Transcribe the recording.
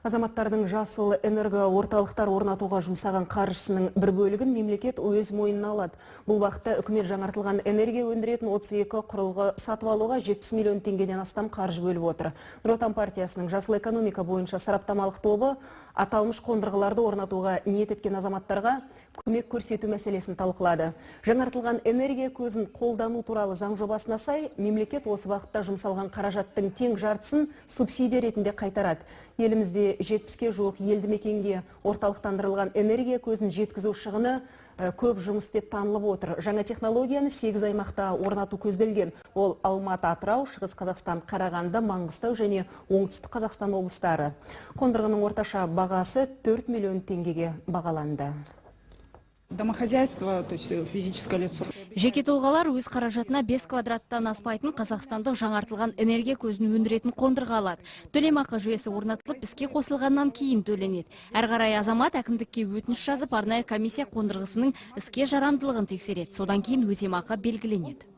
Азаматтардың жасыл энерго орталықтар орнатуға жұмсаған қаржысының бір бөлігін мемлекет өз мойнына алады. Бұл уақытта үкімет жаңартылған энергия өндіретін 32 құрылғы сатып алуға 70 миллион теңгеден астам қаржы бөліп отыр. Нұр Отан партиясының жасыл экономика бойынша сараптамалық тобы аталмыш қондырғыларды орнатуға ниет еткен азаматтарға көмек көрсету мәселесін талқылады. Жаңартылған энергия көзін қолдану туралы заң жобасына сай, мемлекет осы уақытта жұмсалған қаражаттың тең жартысын субсидия ретінде қайтарады. Елімізде 70-ке жуық елді мекенге орталықтандырылған энергия көзін жеткізу шығыны көп жұмыс деп танылып отыр. Жаңа технологияны 8 аймақта орнату көзделген. Ол Алматы, Атырау, Шығыс Қазақстан, Қарағанды, Маңғыстау және Оңтүстік Қазақстан облыстары. Қондырғының орташа бағасы 4 миллион теңгеге бағаланды. Домохозяйство, то есть физическое лицо. Жеке тұлғалар өз қаражатына 5 квадраттан аспайтын қазақстандық жаңартылған энергия көзін өндіретін қондырғы алады. Төлемақы жүйесі орнатылып, іске қосылғаннан кейін төленеді. Әр қарай азамат әкімдікке өтініш жазып, арнайы комиссия қондырғысының іске жарамдылығын тексереді. Содан кейін өтемақы белгіленеді.